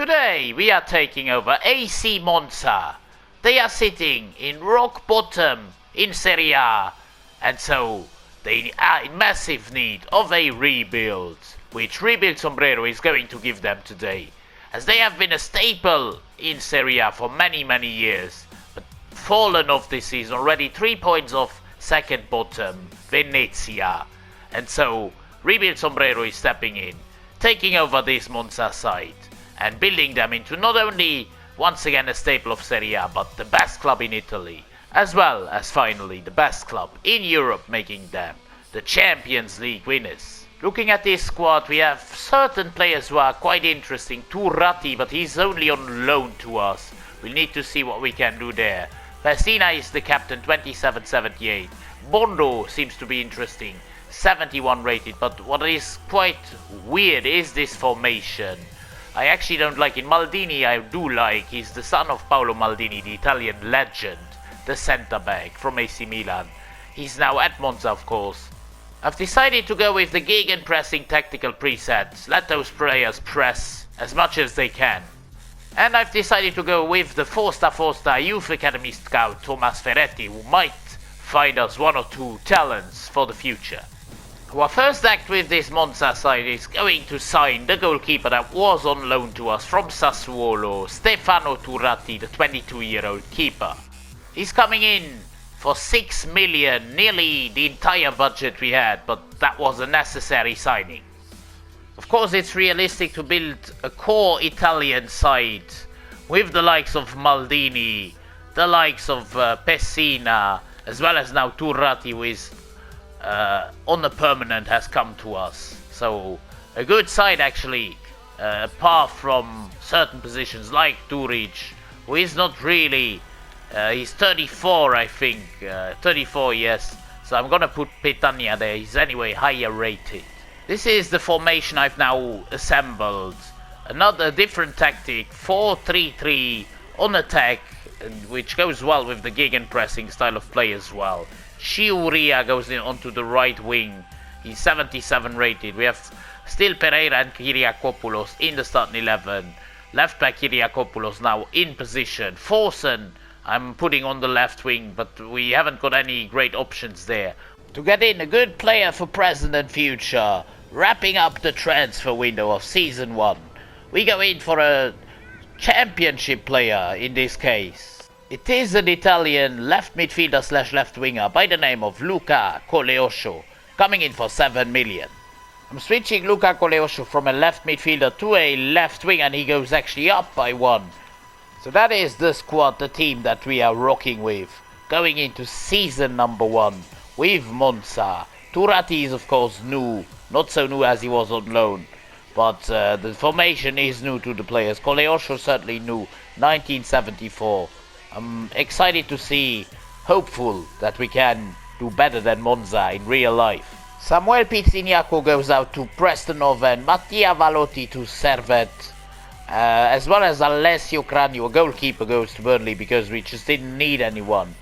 Today we are taking over AC Monza. They are sitting in rock bottom in Serie A, and so they are in massive need of a rebuild, which Rebuild Sombrero is going to give them today, as they have been a staple in Serie A for many years, but fallen off this season, already 3 points off second bottom Venezia, and so Rebuild Sombrero is stepping in, taking over this Monza side and building them into not only once again a staple of Serie A, but the best club in Italy, as well as finally the best club in Europe, making them the Champions League winners. Looking at this squad, we have certain players who are quite interesting. Turati, but he's only on loan to us. We'll need to see what we can do there. Pessina is the captain, 27-78. Bondo seems to be interesting, 71 rated, but what is quite weird is this formation. I actually don't like it. Maldini I do like. He's the son of Paolo Maldini, the Italian legend, the centre-back from AC Milan. He's now at Monza, of course. I've decided to go with the gegenpressing tactical preset. Let those players press as much as they can. And I've decided to go with the 4-star Youth Academy scout Thomas Ferretti, who might find us 1 or 2 talents for the future. Our first act with this Monza side is going to sign the goalkeeper that was on loan to us from Sassuolo, Stefano Turati, the 22-year-old keeper. He's coming in for 6 million, nearly the entire budget we had, but that was a necessary signing. Of course, it's realistic to build a core Italian side with the likes of Maldini, the likes of Pessina, as well as now Turati, who is on the permanent, has come to us. So a good side actually, apart from certain positions like Duric, who is not really, he's 34 I think, 34 yes, so I'm gonna put Petania there, he's anyway higher rated. This is the formation I've now assembled, another different tactic, 4-3-3 on attack, which goes well with the gegenpressing style of play as well. Shiuria goes in onto the right wing. He's 77 rated. We have still Pereira and Kyriakopoulos in the starting 11. Left back Kyriakopoulos now in position. Forsen I'm putting on the left wing, but we haven't got any great options there. To get in a good player for present and future, wrapping up the transfer window of Season 1, we go in for a championship player in this case. It is an Italian left midfielder / left winger by the name of Luca Coleosho, coming in for 7 million. I'm switching Luca Coleosho from a left midfielder to a left wing, and he goes actually up by 1. So that is the squad, the team that we are rocking with, going into season number 1 with Monza. Turati is of course new, not so new as he was on loan, but the formation is new to the players. Coleosho certainly new, 1974. I'm excited to see, hopeful that we can do better than Monza in real life. Samuel Pizziniaco goes out to Preston and Mattia Valotti to Servette, as well as Alessio Cranio, a goalkeeper, goes to Burnley because we just didn't need anyone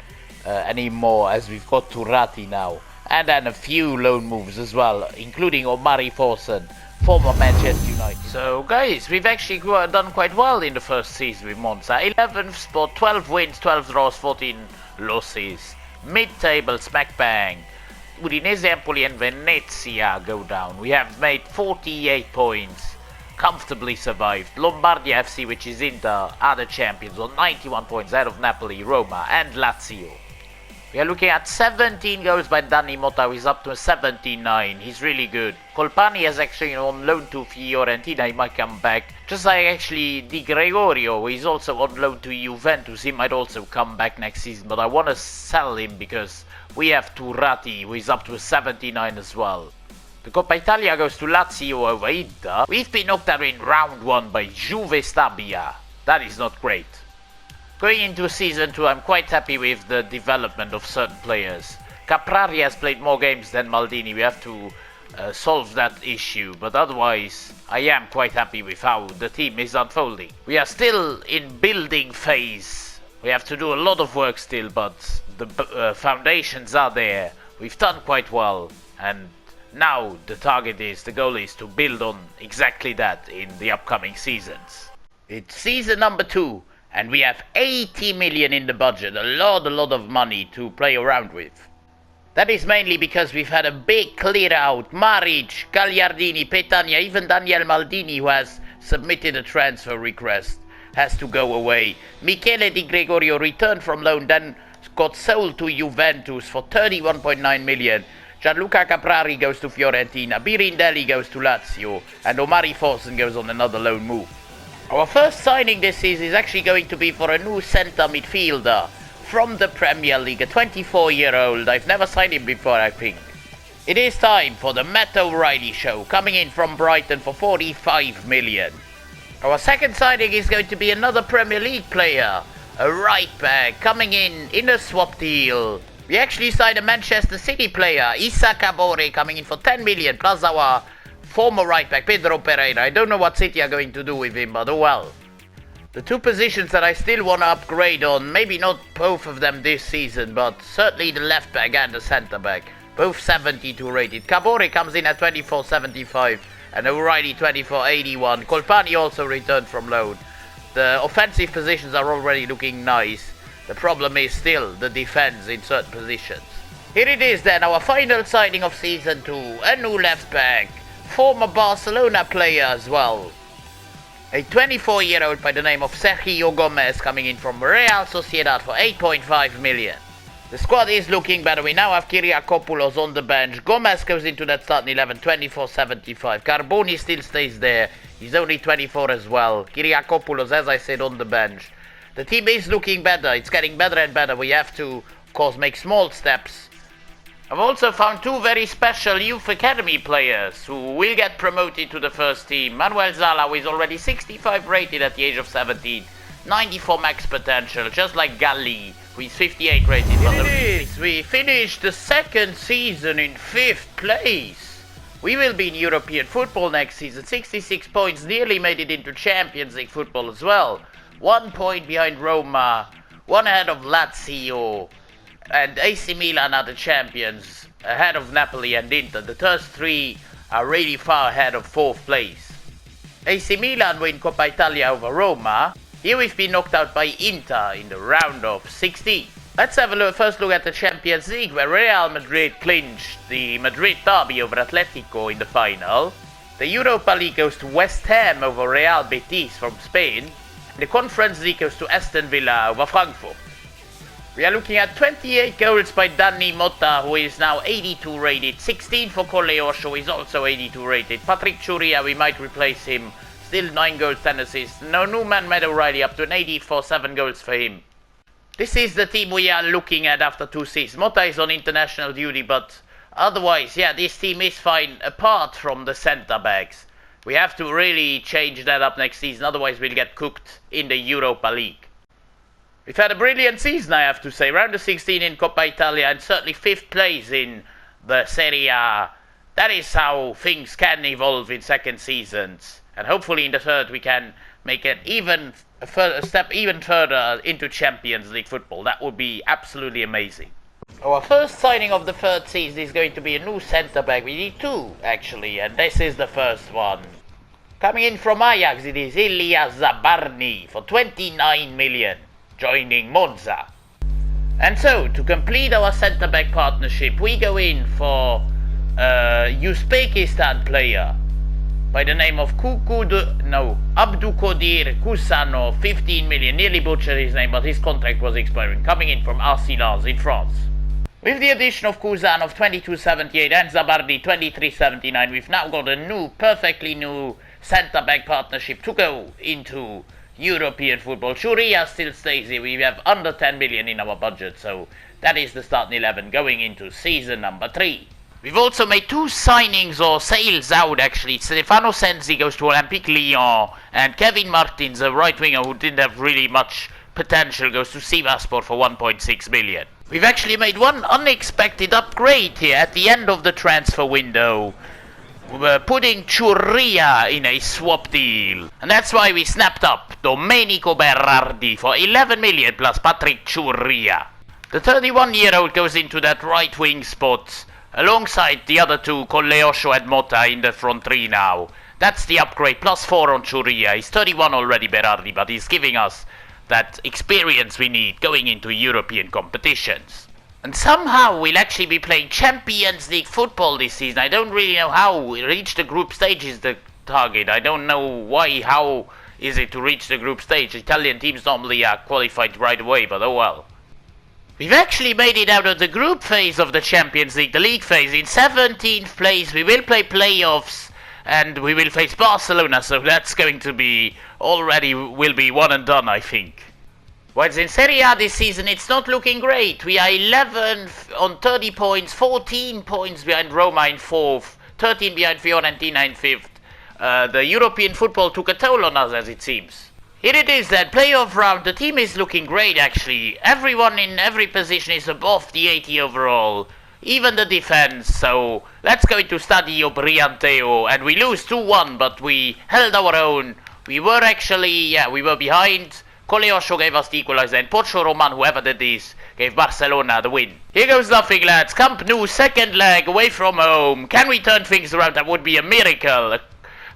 anymore, as we've got Turati now. And then a few loan moves as well, including Omari Forsen, former Manchester United. So guys, we've actually done quite well in the first season with Monza. 11th spot, 12 wins, 12 draws, 14 losses. Mid-table smack bang. Udinese, Empoli and Venezia go down. We have made 48 points, comfortably survived. Lombardia FC, which is Inter, are the champions on 91 points out of Napoli, Roma and Lazio. We are looking at 17 goals by Dani Motta, he's up to 79, he's really good. Colpani is actually on loan to Fiorentina, he might come back. Just like actually Di Gregorio, he's also on loan to Juventus, he might also come back next season, but I want to sell him because we have Turati, who is up to 79 as well. The Coppa Italia goes to Lazio over Inter. We've been knocked out in round 1 by Juve Stabia, that is not great. Going into season 2, I'm quite happy with the development of certain players. Caprari has played more games than Maldini, we have to solve that issue, but otherwise I am quite happy with how the team is unfolding. We are still in building phase, we have to do a lot of work still, but the foundations are there. We've done quite well, and now the goal is to build on exactly that in the upcoming seasons. It's season number 2, and we have 80 million in the budget, a lot of money to play around with. That is mainly because we've had a big clear out. Maric, Gagliardini, Petagna, even Daniel Maldini, who has submitted a transfer request, has to go away. Michele Di Gregorio returned from loan, then got sold to Juventus for 31.9 million. Gianluca Caprari goes to Fiorentina, Birindelli goes to Lazio, and Omari Forsen goes on another loan move. Our first signing this season is actually going to be for a new centre midfielder from the Premier League, a 24-year-old. I've never signed him before, I think. It is time for the Matt O'Reilly show, coming in from Brighton for 45 million. Our second signing is going to be another Premier League player, a right back, coming in a swap deal. We actually signed a Manchester City player, Issa Kabore, coming in for 10 million, plus our former right back, Pedro Pereira. I don't know what City are going to do with him, but oh well. The two positions that I still want to upgrade on, maybe not both of them this season, but certainly the left back and the centre back, both 72 rated. Kabore comes in at 24.75 and O'Reilly 24.81. Colpani also returned from loan. The offensive positions are already looking nice. The problem is still the defense in certain positions. Here it is then, our final signing of season 2, a new left back, former Barcelona player as well. A 24-year-old by the name of Sergio Gomez coming in from Real Sociedad for 8.5 million. The squad is looking better. We now have Kyriakopoulos on the bench. Gomez goes into that starting 11, 24.75. Carboni still stays there. He's only 24 as well. Kyriakopoulos, as I said, on the bench. The team is looking better. It's getting better and better. We have to, of course, make small steps. I've also found two very special youth academy players who will get promoted to the first team. Manuel Zala, who is already 65 rated at the age of 17. 94 max potential, just like Galli, who is 58 rated. Here it is. We finished the second season in 5th place. We will be in European football next season. 66 points, nearly made it into Champions League football as well. 1 point behind Roma, 1 ahead of Lazio, and AC Milan are the champions, ahead of Napoli and Inter. The first 3 are really far ahead of 4th place. AC Milan win Coppa Italia over Roma. Here we've been knocked out by Inter in the round of 16. Let's have a first look at the Champions League, where Real Madrid clinched the Madrid derby over Atletico in the final. The Europa League goes to West Ham over Real Betis from Spain. The Conference League goes to Aston Villa over Frankfurt. We are looking at 28 goals by Dani Mota, who is now 82 rated. 16 for Coleocho, who is also 82 rated. Patrick Churia, we might replace him. Still 9 goals, 10 assists. No new man, Matt O'Reilly, up to an 80 for 7 goals for him. This is the team we are looking at after 2 seasons. Mota is on international duty, but otherwise, yeah, this team is fine, apart from the centre-backs. We have to really change that up next season, otherwise we'll get cooked in the Europa League. We've had a brilliant season, I have to say. Round of 16 in Coppa Italia and certainly 5th place in the Serie A. That is how things can evolve in second seasons. And hopefully in the third we can make it a step even further into Champions League football. That would be absolutely amazing. Our first signing of the third season is going to be a new centre-back. We need 2, actually, and this is the first one. Coming in from Ajax, it is Ilya Zabarny for 29 million, joining Monza. And so, to complete our centre-back partnership, we go in for a Uzbekistan player by the name of Abdukodir Kusano, 15 million. Nearly butchered his name, but his contract was expiring. Coming in from RC Lens in France. With the addition of Kuzan of 22.78 and Zabardi 23.79, we've now got a perfectly new centre-back partnership to go into European football. Shuria still stays here. We have under 10 million in our budget, so that is the starting 11 going into season number 3. We've also made 2 signings or sales out, actually. Stefano Sensi goes to Olympique Lyon, and Kevin Martins, a right winger who didn't have really much potential, goes to Sivasspor for 1.6 million. We've actually made one unexpected upgrade here at the end of the transfer window. We're putting Churria in a swap deal, and that's why we snapped up Domenico Berardi for 11 million plus Patrick Churria. The 31-year-old goes into that right wing spot alongside the other two, Colleosho and Motta in the front three now. That's the upgrade, +4 on Churia. He's 31 already, Berardi, but he's giving us that experience we need going into European competitions. And somehow we'll actually be playing Champions League football this season. I don't really know how. We reach the group stage is the target. I don't know why, how is it to reach the group stage. Italian teams normally are qualified right away, but oh well. We've actually made it out of the group phase of the Champions League, the league phase. In 17th place, we will play playoffs and we will face Barcelona, so that's going to be already will be one and done, I think. Whereas in Serie A this season, it's not looking great. We are 11th on 30 points, 14 points behind Roma in 4th, 13 behind Fiorentina in 5th. The European football took a toll on us, as it seems. Here it is then, playoff round. The team is looking great, actually. Everyone in every position is above the 80 overall. Even the defense, so let's go into Stadio Brianteo. And we lose 2-1, but we held our own. We were actually, we were behind. Colleosho gave us the equalizer, and Pocho Roman, whoever did this, gave Barcelona the win. Here goes nothing, lads. Camp Nou, second leg, away from home. Can we turn things around? That would be a miracle.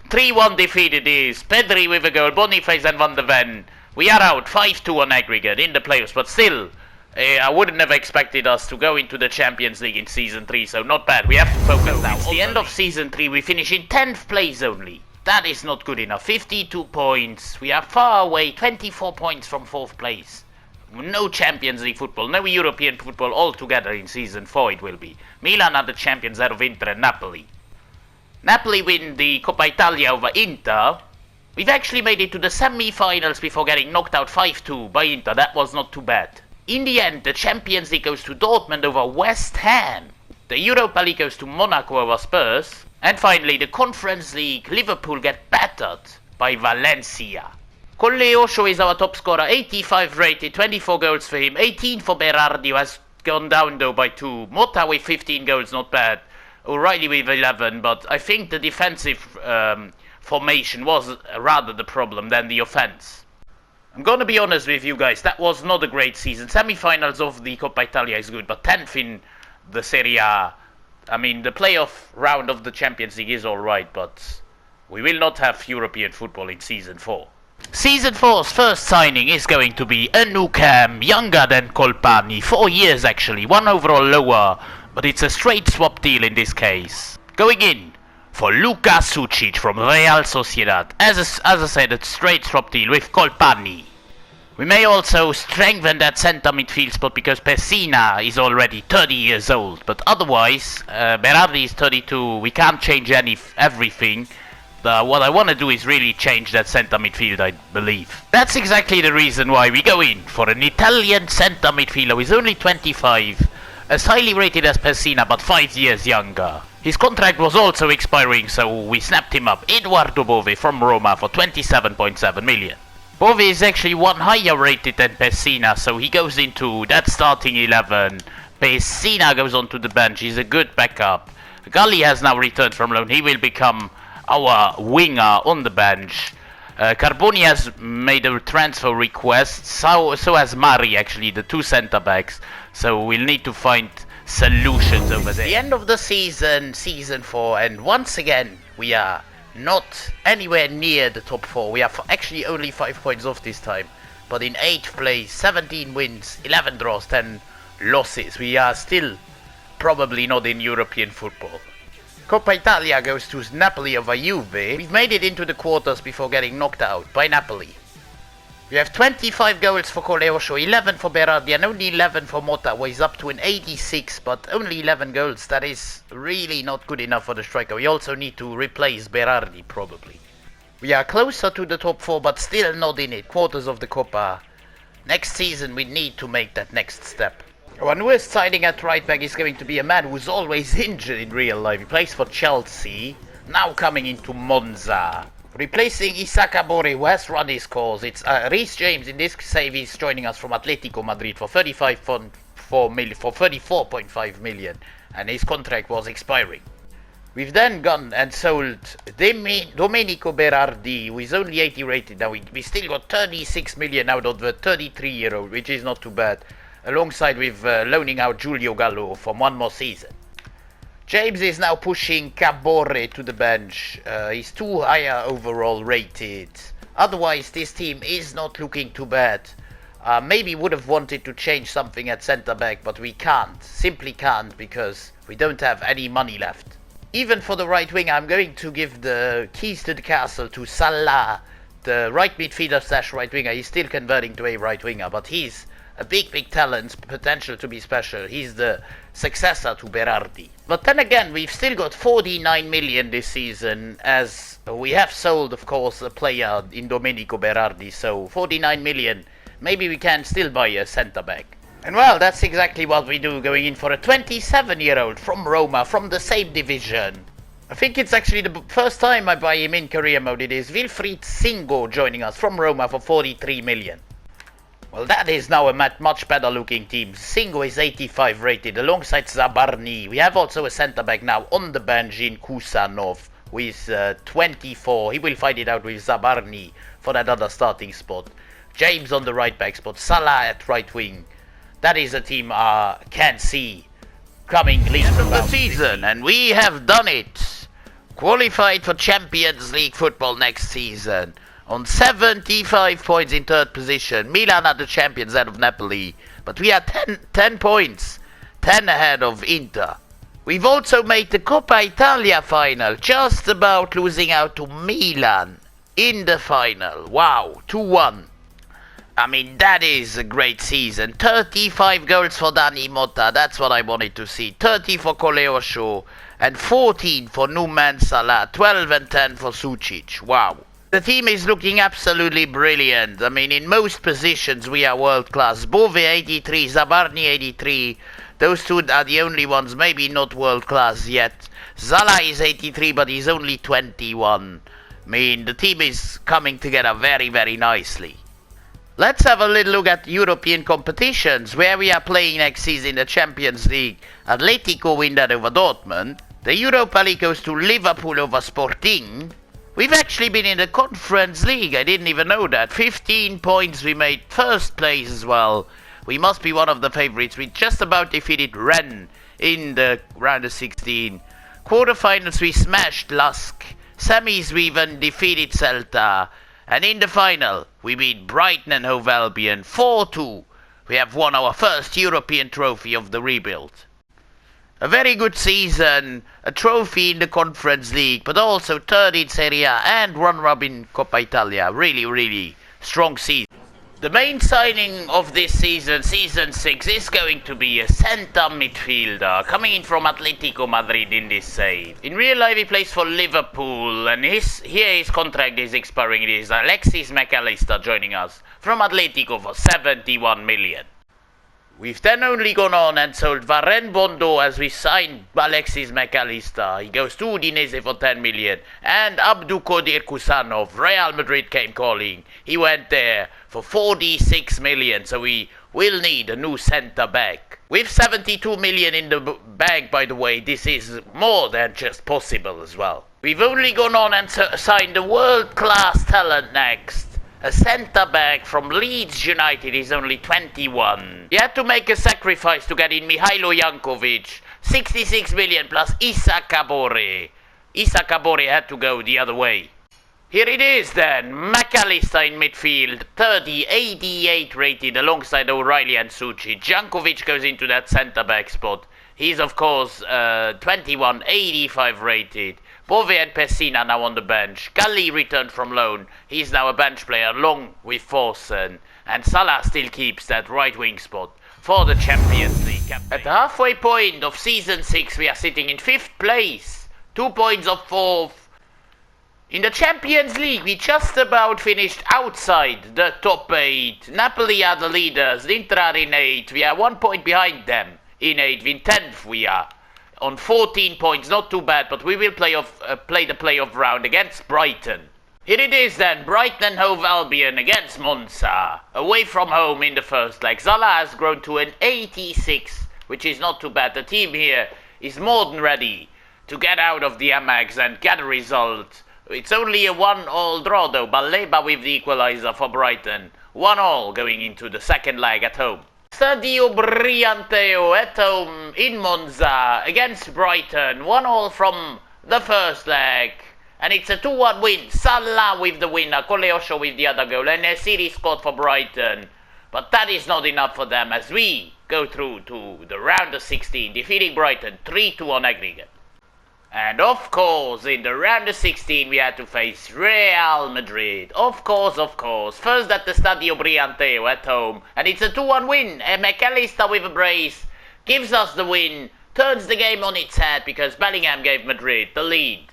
3-1 defeat it is. Pedri with a goal, Boniface and Van de Ven. We are out, 5-2 on aggregate in the playoffs, but still, I wouldn't have expected us to go into the Champions League in Season 3, so not bad. We have to focus now. It's the end of Season 3, we finish in 10th place only. That is not good enough. 52 points. We are far away, 24 points from 4th place. No Champions League football, no European football altogether in Season 4 it will be. Milan are the champions out of Inter and Napoli. Napoli win the Coppa Italia over Inter. We've actually made it to the semi-finals before getting knocked out 5-2 by Inter. That was not too bad. In the end, the Champions League goes to Dortmund over West Ham. The Europa League goes to Monaco over Spurs. And finally, the Conference League, Liverpool get battered by Valencia. Colleosho is our top scorer, 85 rated, 24 goals for him, 18 for Berardi, who has gone down though by 2. Motta with 15 goals, not bad. O'Reilly with 11, but I think the defensive formation was rather the problem than the offense. I'm gonna be honest with you guys, that was not a great season. Semi-finals of the Coppa Italia is good, but 10th in the Serie A. I mean, the playoff round of the Champions League is alright, but we will not have European football in Season 4. Season 4's first signing is going to be a new cam, younger than Colpani, 4 years actually, 1 overall lower, but it's a straight swap deal in this case. Going in for Luka Sucic from Real Sociedad. As I said, a straight swap deal with Colpani. We may also strengthen that centre midfield spot because Pessina is already 30 years old. But otherwise, Berardi is 32. We can't change everything. What I want to do is really change that centre midfield, I believe. That's exactly the reason why we go in for an Italian centre midfielder who is only 25. As highly rated as Pessina, but 5 years younger. His contract was also expiring, so we snapped him up. Eduardo Bove from Roma for 27.7 million. Bove is actually 1 higher rated than Pessina, so he goes into that starting 11. Pessina goes onto the bench, he's a good backup. Galli has now returned from loan, he will become our winger on the bench. Carboni has made a transfer request, so has Mari actually, the 2 centre backs. So we'll need to find solutions over there. The end of the season, Season 4, and once again we are not anywhere near the top 4. We are actually only 5 points off this time. But in 8th place, 17 wins, 11 draws, 10 losses. We are still probably not in European football. Coppa Italia goes to Napoli over Juve. We've made it into the quarters before getting knocked out by Napoli. We have 25 goals for Colleosho, 11 for Berardi and only 11 for Motta, where he's up to an 86, but only 11 goals. That is really not good enough for the striker. We also need to replace Berardi, probably. We are closer to the top 4, but still not in it. Quarters of the Coppa. Next season, we need to make that next step. Our newest signing at right back is going to be a man who's always injured in real life. He plays for Chelsea, now coming into Monza. Replacing Isaka Bore, who has run his course. It's Reece James. In this save, he's joining us from Atletico Madrid for 34.5 million, and his contract was expiring. We've then gone and sold Domenico Berardi, who is only 80 rated. Now we still got 36 million out of the 33-year-old, which is not too bad. Alongside with loaning out Giulio Gallo for 1 more season. James is now pushing Cabore to the bench. He's too higher overall rated. Otherwise, this team is not looking too bad. Maybe would have wanted to change something at centre-back, but we can't. Simply can't, because we don't have any money left. Even for the right wing, I'm going to give the keys to the castle to Salah, the right midfielder slash right winger. He's still converting to a right winger, but he's a big talent, potential to be special. He's the successor to Berardi. But then again, we've still got 49 million this season, as we have sold, of course, a player in Domenico Berardi. So 49 million, maybe we can still buy a centre-back. And well, that's exactly what we do, going in for a 27-year-old from Roma, from the same division. I think it's actually the first time I buy him in career mode. It is Wilfried Singo joining us from Roma for 43 million. Well, that is now a much better looking team. Singo is 85 rated alongside Zabarni. We have also a centre-back now on the bench in Kusanov with 24. He will fight it out with Zabarni for that other starting spot. James on the right back spot. Salah at right wing. That is a team can see coming least of the season, and we have done it. Qualified for Champions League football next season. On 75 points in third position. Milan are the champions ahead of Napoli. But we are 10 points. 10 ahead of Inter. We've also made the Coppa Italia final. Just about losing out to Milan in the final. Wow, 2-1. I mean, that is a great season. 35 goals for Dani Motta. That's what I wanted to see. 30 for Coleosho. And 14 for Numan Salah. 12 and 10 for Sucic. Wow. The team is looking absolutely brilliant. I mean, in most positions we are world class. Bove 83, Zabarni 83. Those two are the only ones maybe not world class yet. Zala is 83, but he's only 21. I mean, the team is coming together very nicely. Let's have a little look at European competitions where we are playing next season in the Champions League. Atletico win that over Dortmund. The Europa League goes to Liverpool over Sporting. We've actually been in the Conference League. I didn't even know that. 15 points. We made first place as well. We must be one of the favorites. We just about defeated Rennes in the round of 16. Quarterfinals we smashed Lusk. Semis we even defeated Celta. And in the final we beat Brighton and Hove Albion 4-2. We have won our first European trophy of the rebuild. A very good season, a trophy in the Conference League, but also third in Serie A and run-up in Coppa Italia. Really strong season. The main signing of this season, Season 6, is going to be a centre midfielder coming in from Atletico Madrid in this save. In real life he plays for Liverpool, and here his contract is expiring. It is Alexis McAllister joining us from Atletico for 71 million. We've then only gone on and sold Varane Bondo as we signed Alexis McAllister. He goes to Udinese for 10 million. And Abdulkadir Kusanov, Real Madrid came calling. He went there for 46 million. So we will need a new centre-back. With 72 million in the bank, by the way, this is more than just possible as well. We've only gone on and signed a world-class talent next. A centre-back from Leeds United is only 21. He had to make a sacrifice to get in Mihailo Jankovic. 66 million plus Issa Kabore. Issa Kabore had to go the other way. Here it is then. McAllister in midfield. 30, 88 rated alongside O'Reilly and Sucic. Jankovic goes into that centre-back spot. He's of course 21, 85 rated. Bove and Pessina now on the bench. Galli returned from loan. He's now a bench player along with Forsen. And Salah still keeps that right wing spot for the Champions League campaign. At the halfway point of Season 6 we are sitting in 5th place. 2 points of 4th. In the Champions League we just about finished outside the top 8. Napoli are the leaders. Inter are in 8th. We are 1 point behind them. In 8th. In 10th we are. On 14 points, not too bad, but we will play the playoff round against Brighton. Here it is then, Brighton and Hove Albion against Monza. Away from home in the first leg. Zala has grown to an 86, which is not too bad. The team here is more than ready to get out of the Amex and get a result. It's only a 1-1 draw though. Baleba with the equaliser for Brighton. 1-1 going into the second leg at home. Stadio Brianteo at home in Monza against Brighton. 1-1 from the first leg. And it's a 2-1 win. Salah with the winner, Coleosho with the other goal, and Nesiri scored for Brighton. But that is not enough for them as we go through to the round of 16, defeating Brighton 3-2 on aggregate. And of course, in the round of 16, we had to face Real Madrid. Of course. First at the Stadio Brianteo at home. And it's a 2-1 win. McAllister with a brace gives us the win. Turns the game on its head because Bellingham gave Madrid the lead.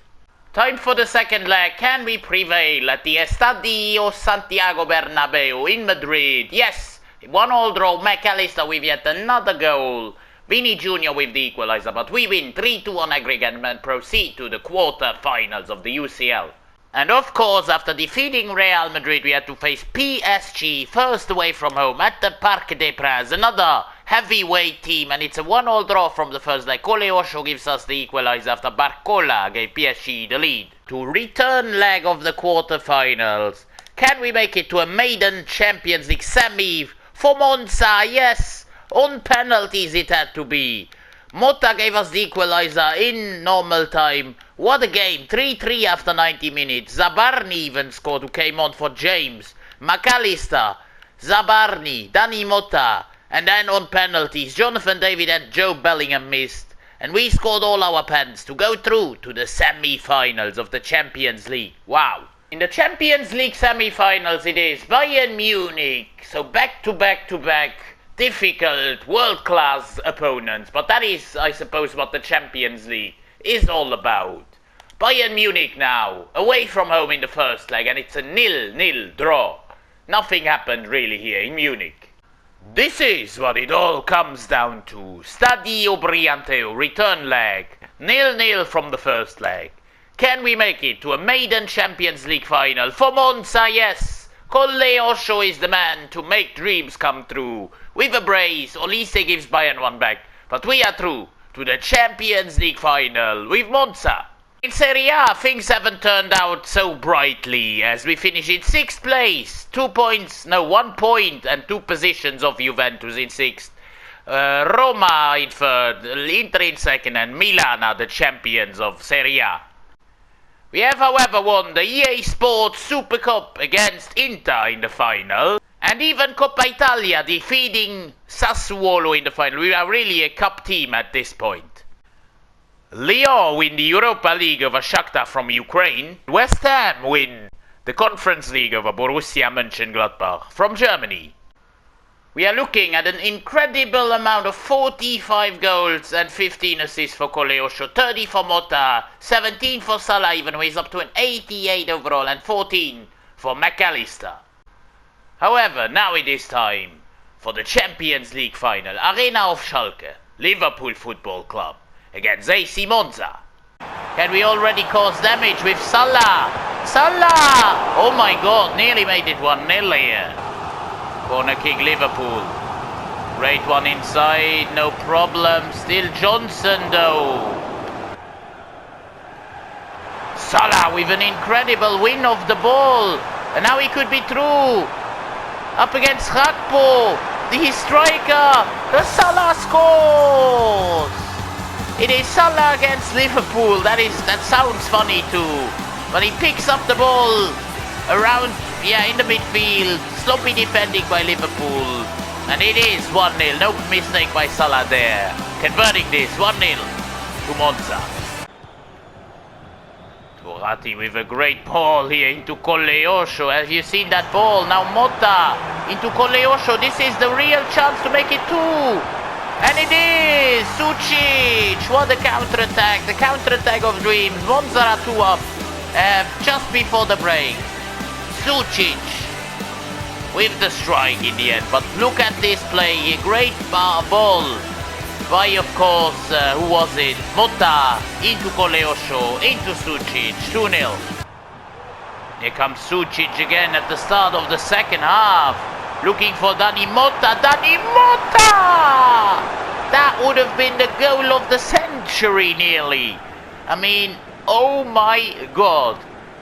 Time for the second leg. Can we prevail at the Estadio Santiago Bernabeu in Madrid? Yes, 1-1 draw. McAllister with yet another goal. Vini Jr. with the equaliser, but we win 3-2 on aggregate and proceed to the quarter-finals of the UCL. And of course, after defeating Real Madrid, we had to face PSG, first away from home at the Parc des Princes, another heavyweight team, and it's a 1-1 draw from the first leg. Coleosho gives us the equaliser after Barcola gave PSG the lead. To return leg of the quarter-finals, can we make it to a maiden Champions League semi for Monza? Yes, on penalties it had to be. Motta gave us the equaliser in normal time. What a game, 3-3 after 90 minutes. Zabarni even scored, who came on for James. McAllister, Zabarni, Dani Motta. And then on penalties, Jonathan David and Joe Bellingham missed. And we scored all our pens to go through to the semi-finals of the Champions League. Wow. In the Champions League semi-finals it is Bayern Munich. So back to back. Difficult, world-class opponents. But that is, I suppose, what the Champions League is all about. Bayern Munich now, away from home in the first leg, and it's a 0-0 draw. Nothing happened really here in Munich. This is what it all comes down to. Stadio Brianteo, return leg, 0-0 from the first leg. Can we make it to a maiden Champions League final? For Monza, yes. Coleosho is the man to make dreams come true. With a brace, Olise gives Bayern one back. But we are through to the Champions League final with Monza. In Serie A, things haven't turned out so brightly as we finish in 6th place. 1 point and 2 positions of Juventus in 6th. Roma in 3rd, Inter in 2nd, and Milan are the champions of Serie A. We have, however, won the EA Sports Super Cup against Inter in the final, and even Coppa Italia defeating Sassuolo in the final. We are really a cup team at this point. Lyon win the Europa League over Shakhtar from Ukraine. West Ham win the Conference League over Borussia Mönchengladbach from Germany. We are looking at an incredible amount of 45 goals and 15 assists for Coleosho, 30 for Motta, 17 for Salah, even though he's up to an 88 overall, and 14 for McAllister. However, now it is time for the Champions League final. Arena of Schalke, Liverpool Football Club against AC Monza. Can we already cause damage with Salah? Salah! Oh my god, nearly made it 1-0 here. Corner kick Liverpool. Great one inside, no problem. Still Johnson though. Salah with an incredible win of the ball. And now he could be through. Up against Rakpo. The striker. The Salah scores. It is Salah against Liverpool. That sounds funny too. But he picks up the ball around, in the midfield. Sloppy defending by Liverpool. And it is 1-0. No mistake by Salah there. Converting this 1-0 to Monza. Torati with a great ball here into Coleosho. Have you seen that ball? Now Motta into Coleosho. This is the real chance to make it 2. And it is Sucic. What a counter-attack. The counter-attack of dreams. Monza are 2 up just before the break. Sucic with the strike in the end. But look at this play. A great ball by, of course, who was it? Motta into Coleosho, into Sucic. 2-0. Here comes Sucic again at the start of the second half. Looking for Dani Motta. Dani Motta! That would have been the goal of the century nearly. I mean, oh my god.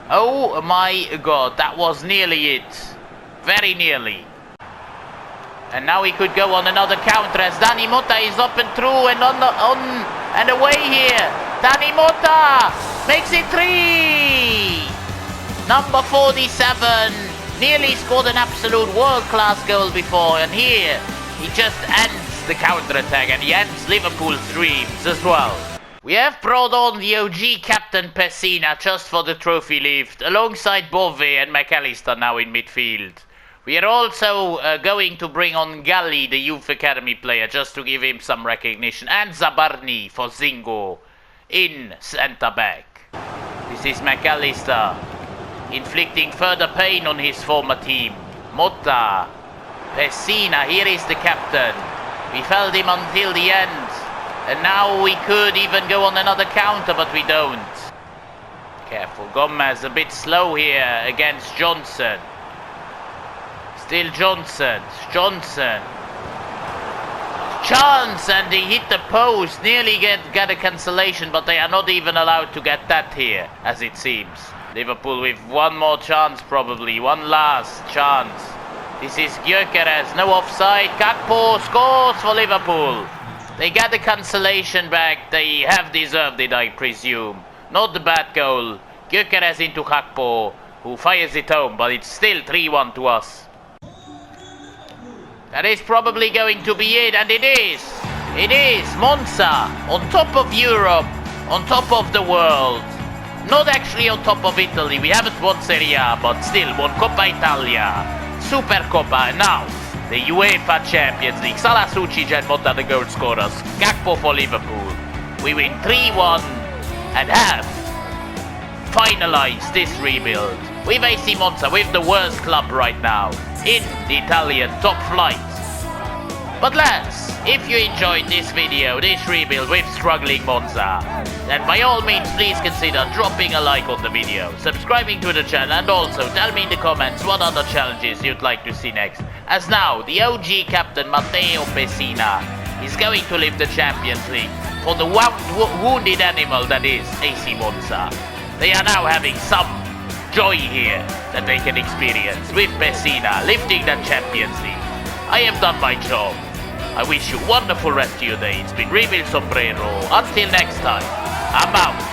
Oh my god. That was nearly it. Very nearly. And now he could go on another counter as Dani Mota is up and through and on and away here. Dani Mota makes it 3. Number 47 nearly scored an absolute world-class goal before, and here he just ends the counter-attack and he ends Liverpool's dreams as well. We have brought on the OG captain Pessina just for the trophy lift, alongside Bove and McAllister now in midfield. We are also going to bring on Galli, the youth academy player, just to give him some recognition, and Zabarni for Zingo in centre-back. This is McAllister, inflicting further pain on his former team. Motta, Pessina, here is the captain. We felt him until the end. And now we could even go on another counter, but we don't. Careful, Gomez a bit slow here against Johnson. Still Johnson. Chance, and he hit the post. Nearly get a cancellation, but they are not even allowed to get that here, as it seems. Liverpool with one more chance probably. One last chance. This is Gyökeres, no offside. Gakpo scores for Liverpool. They get the cancellation back. They have deserved it, I presume. Not the bad goal. Gyökeres into Gakpo, who fires it home, but it's still 3-1 to us. That is probably going to be it, and it is. It is Monza, on top of Europe, on top of the world. Not actually on top of Italy. We haven't won Serie A, but still won Coppa Italia, Supercoppa, and now the UEFA Champions League. Salah, Sucic and Motta the goal scorers. Gakpo for Liverpool. We win 3-1 and have finalized this rebuild with AC Monza, with the worst club right now in the Italian top flight. But lads, if you enjoyed this video, this rebuild with struggling Monza, then by all means please consider dropping a like on the video, subscribing to the channel, and also tell me in the comments what other challenges you'd like to see next. As now, the OG captain Matteo Pessina is going to lift the Champions League for the wounded animal that is AC Monza. They are now having some joy here that they can experience with Pessina lifting the Champions League. I have done my job. I wish you a wonderful rest of your day. It's been Rebuild Sombrero. Until next time, I'm out.